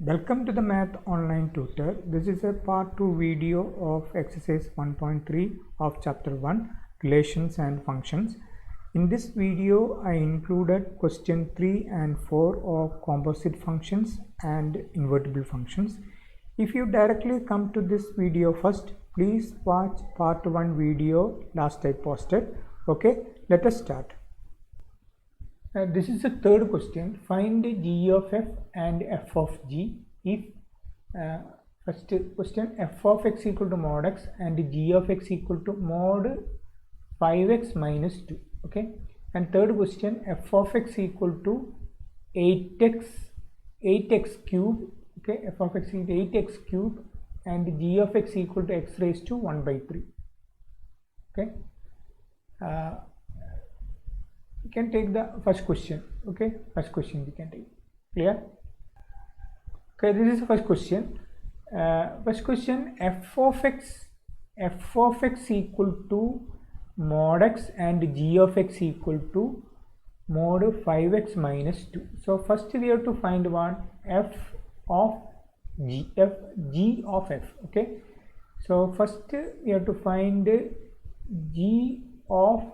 Welcome to the Math Online Tutor. This is a part 2 video of exercise 1.3 of chapter 1 Relations and Functions. In this video I included question 3 and 4 of composite functions and invertible functions. If you directly come to this video first, please watch part 1 video last I posted. Okay, let us start. This is the third question. Find g of f and f of g if first question f of x equal to mod x and g of x equal to mod 5x minus 2. Okay, and third question f of x equal to 8x cube. Okay, f of x is 8x cube and g of x equal to x raised to 1 by 3. Okay, we can take the first question. Okay, first question we can take. Clear? Okay, this is the first question. First question, f of x equal to mod x and g of x equal to mod 5x minus 2. So first we have to find one f of g, g of f. Okay, so first we have to find g of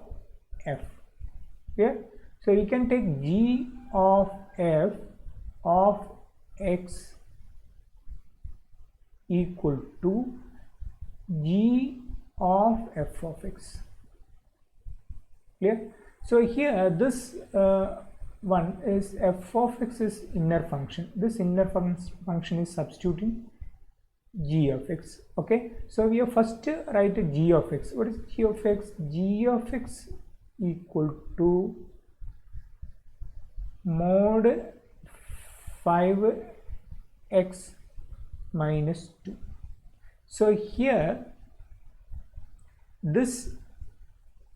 f. Yeah, so we can take g of f of x equal to g of f of x. Clear? So here this one is f of x is inner function. This inner function is substituting g of x. Okay, so we have first write g of x. What is g of x? G of x equal to mod 5x minus 2. So here this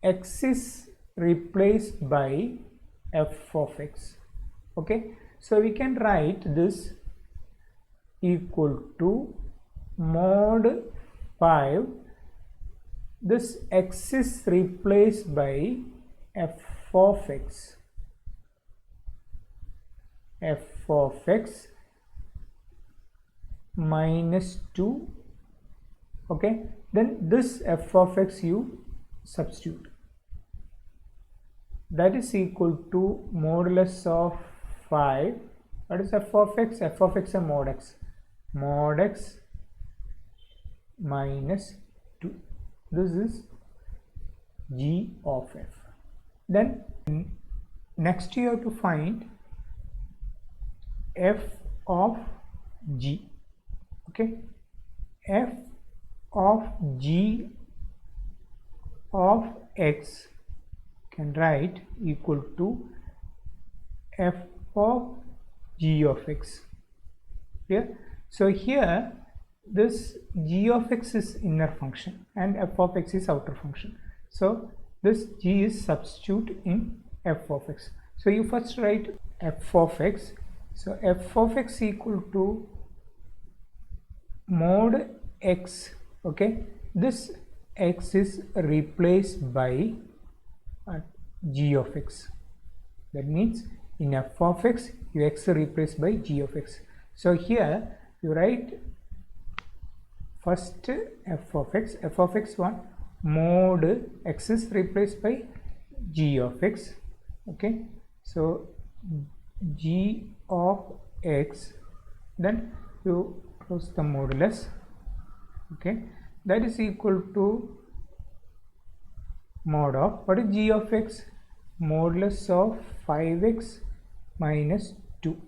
x is replaced by f of x. Okay, so we can write this equal to mod 5. This x is replaced by f of x minus 2. Okay, then this f of x you substitute, that is equal to modulus of 5. What is f of x? F of x and mod x minus 2. This is g of f. Then next you have to find f of g. Okay, f of g of x can write equal to f of g of x. Clear? So here this g of x is inner function and f of x is outer function. So this g is substitute in f of x. So you first write f of x. So f of x equal to mod x. Okay, this x is replaced by g of x. That means in f of x you x replaced by g of x. So here you write first f of x one mod x is replaced by g of x. Okay, so g of x, then you close the modulus. Okay, that is equal to mod of, what is g of x? Modulus of 5x minus 2.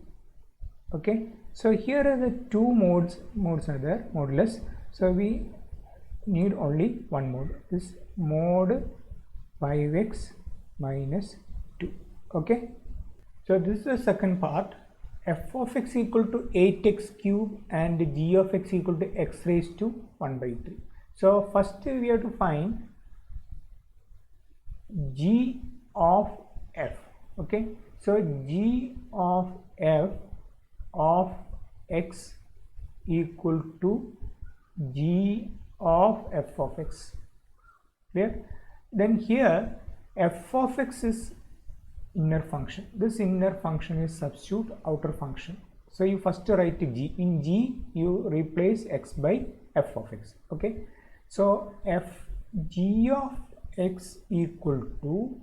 Okay, so here are the two modes are there, modulus. So we need only one mode, this mod 5x minus 2. Okay, so this is the second part. F of x equal to 8x cube and g of x equal to x raised to 1 by 3. So first we have to find g of f. Okay, so g of f of x equal to g of f of x. Clear? Then here f of x is inner function. This inner function is substitute outer function. So you first write g. In g you replace x by f of x. Okay, so f g of x equal to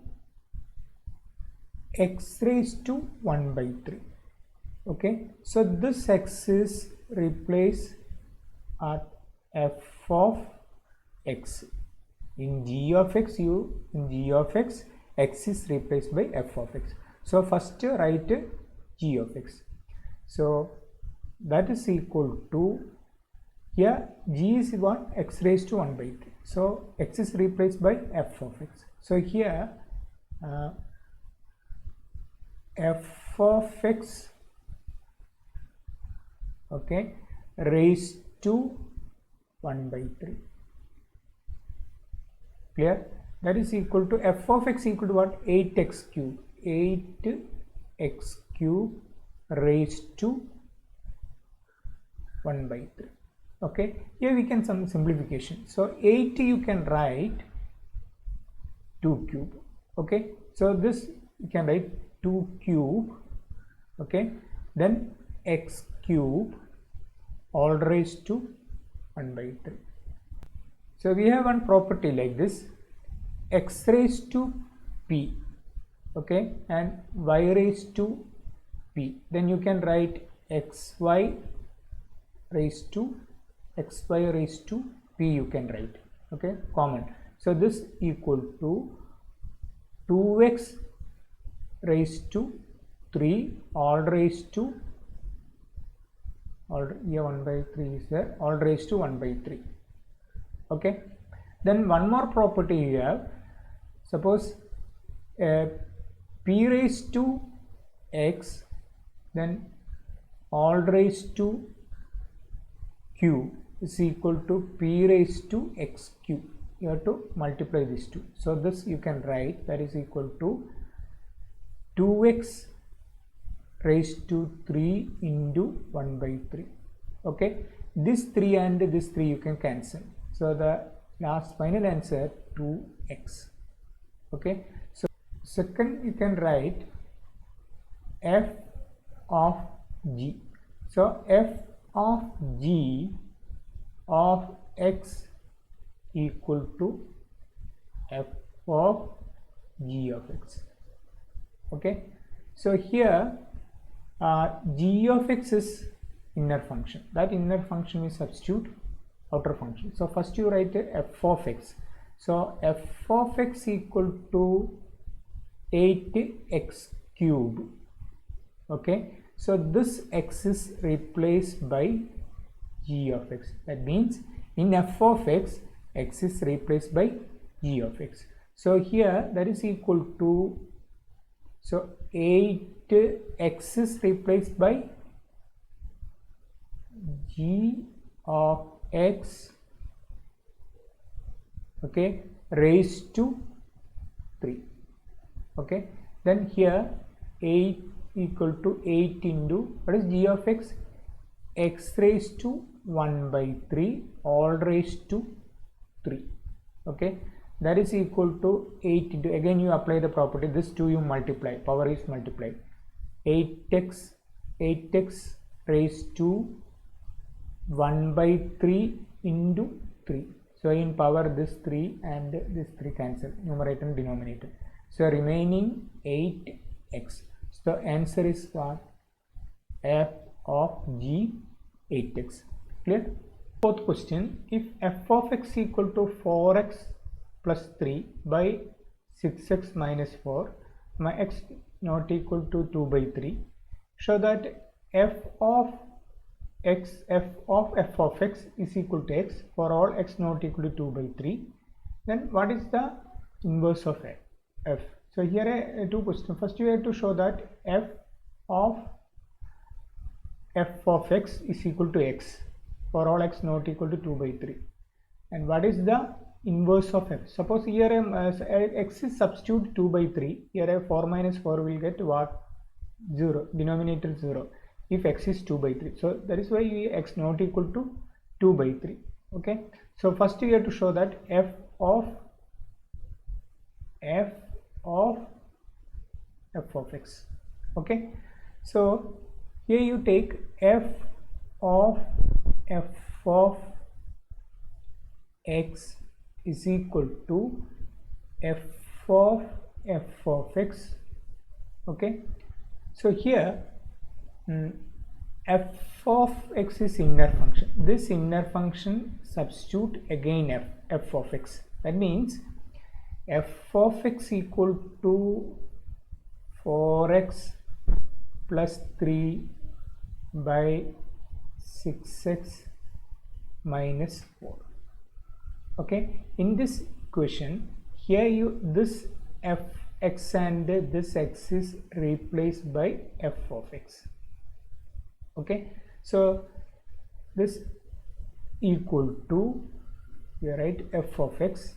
x raised to 1 by 3. Okay, so this x is replaced at f of x. In g of x x is replaced by f of x. So first write g of x. So that is equal to, here g is what, x raised to 1 by 3. So x is replaced by f of x. So here f of x, okay, raised to 1 by 3. Clear? That is equal to f of x equal to what? 8x cube. 8x cube raised to 1 by 3. Okay, here we can some simplification. So 8 you can write 2 cube. Okay, so this you can write 2 cube. Okay, then x cube all raised to 1 by 3. So we have one property like this, x raised to p, okay, and y raised to p. Then you can write xy raised to p, you can write, okay, common. So this equal to 2x raised to 3 all raised to, here 1 by 3 is there, all raised to 1 by 3. Okay, then one more property you have. Suppose p raised to x, then all raised to q is equal to p raised to x cube. You have to multiply these two. So this you can write, that is equal to 2x raised to 3 into 1 by 3. Okay, this 3 and this 3 you can cancel. So the last final answer 2x. Okay, so second you can write f of g. So f of g of x equal to f of g of x. Okay, so here g of x is inner function. That inner function is substitute outer function. So first you write f of x. So f of x equal to 8x cube. Okay, so this x is replaced by g of x. That means in f of x, x is replaced by g of x. So here that is equal to, so 8x is replaced by g of x, okay, raised to 3. Okay, then here 8 equal to 8 into, what is g of x? X raised to 1 by 3 all raised to 3. Okay, that is equal to 8 into, again you apply the property, this 2 you multiply, power is multiplied, 8x raised to 1 by 3 into 3. So in power this 3 and this 3 cancel, numerator and denominator. So remaining 8x. So answer is what? F of g 8x. Clear? Fourth question, if f of x equal to 4x plus 3 by 6x minus 4, my x not equal to 2 by 3, show that f of x is equal to x for all x not equal to 2 by 3, then what is the inverse of f? So here two questions. First you have to show that f of x is equal to x for all x not equal to 2 by 3, and what is the inverse of f? Suppose here x is substitute 2 by 3, here a 4 minus 4 will get what? 0, denominator 0 if x is 2 by 3. So that is why x not equal to 2 by 3. Okay, so first you have to show that f of x. Okay, so here you take f of x is equal to f of x. Okay, so here f of x is inner function. This inner function substitute again f of x. That means f of x equal to 4x plus 3 by 6x minus 4. Okay, in this equation here this fx and this x is replaced by f of x. Okay, so this equal to, you write f of x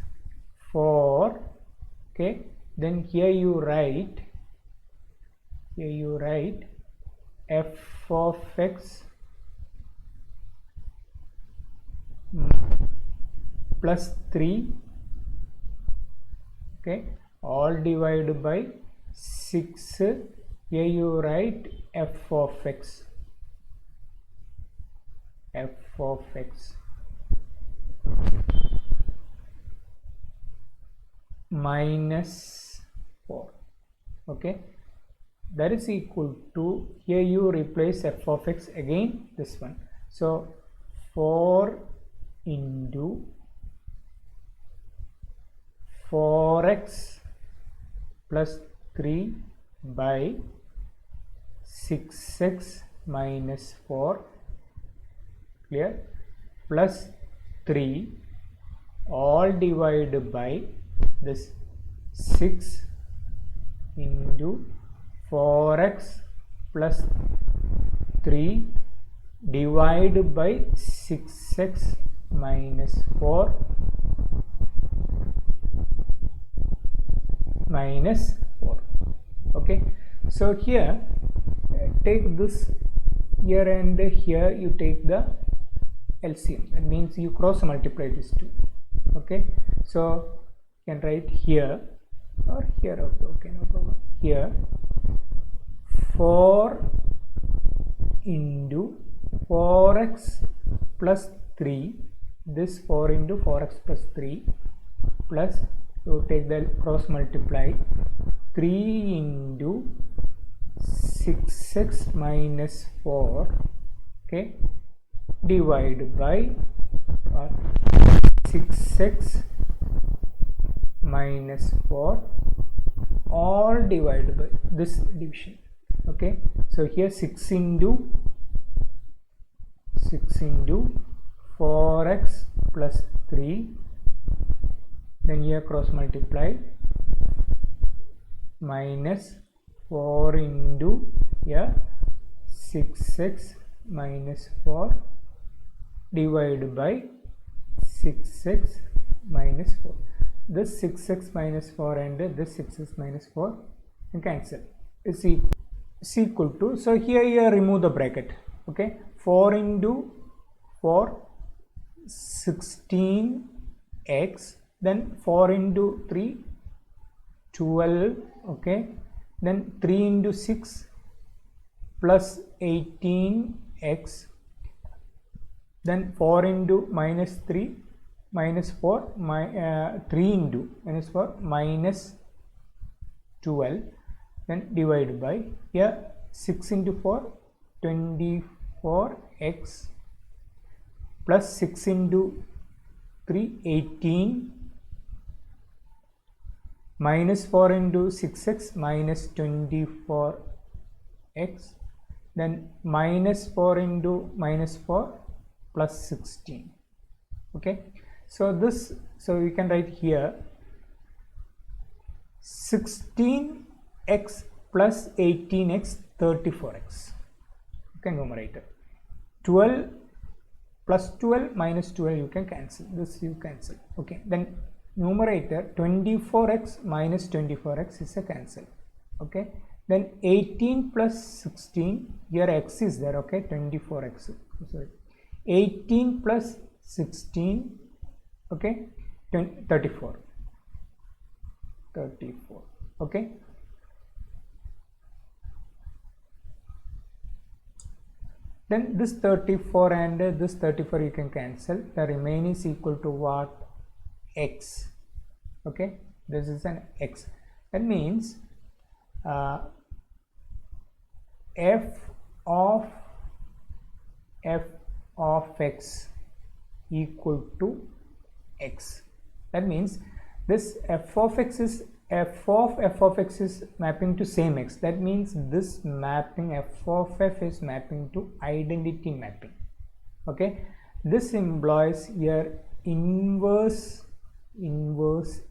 for, okay, then here you write f of x plus 3, okay, all divided by 6. Here you write f of x minus 4. Okay, that is equal to, here you replace f of x again this one, so 4 into 4x plus 3 by 6x minus 4, clear, plus 3 all divided by this 6 into 4x plus 3 divided by 6x minus 4 minus 4. Okay, so here take this here and here, you take the LCM, that means you cross multiply these two. Okay, so you can write here or here also, okay, no problem. Here 4 into 4x plus 3, this 4 into 4x plus 3 plus, so take the cross multiply, 3 into 6x minus 4, okay, divided by 6x minus 4 all divided by this division. Okay, so here 6 into 4x plus 3, then here cross multiply, minus 4 into here 6x minus 4 divided by 6x minus 4. This 6x minus 4 and this 6x minus 4 can cancel, is equal to, so here you remove the bracket. Okay, 4 into 4 16x, then 4 into 3 12, okay, then 3 into 6 plus 18x, then 4 into minus 3 minus 4 3 into minus 4 minus 12, then divided by, here 6 into 4 24x plus 6 into 3 18 minus 4 into 6x minus 24x, then minus 4 into minus 4 plus 16. Okay, so this, so we can write here 16x plus 18x 34x. Okay, numerator 12 plus 12 minus 12 you can cancel, this you cancel. Okay, then numerator 24x minus 24x is a cancel. Okay, then 18 plus 16, here x is there. Okay, 24x, sorry, 18 plus 16, okay, 34. Okay, Then this 34 and this 34 you can cancel. The remaining is equal to what? X. Okay, this is an X. That means f of x equal to X. That means this f of x is mapping to same X. That means this mapping f of f is mapping to identity mapping. Okay, this implies here inverse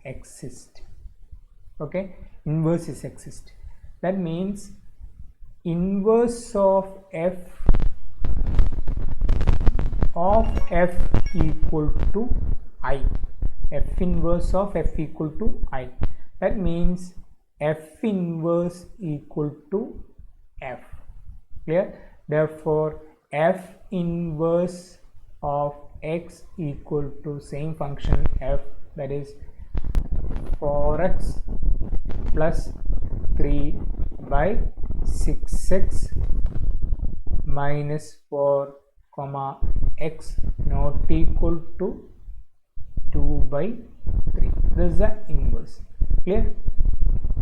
exists. Okay, inverse is exist. That means inverse of f equal to I. F inverse of f equal to I. That means f inverse equal to f. Clear? Therefore f inverse of x equal to same function f, that is 4x plus 3 by 6x minus 4 comma x not equal to 2 by 3. This is the inverse. Clear?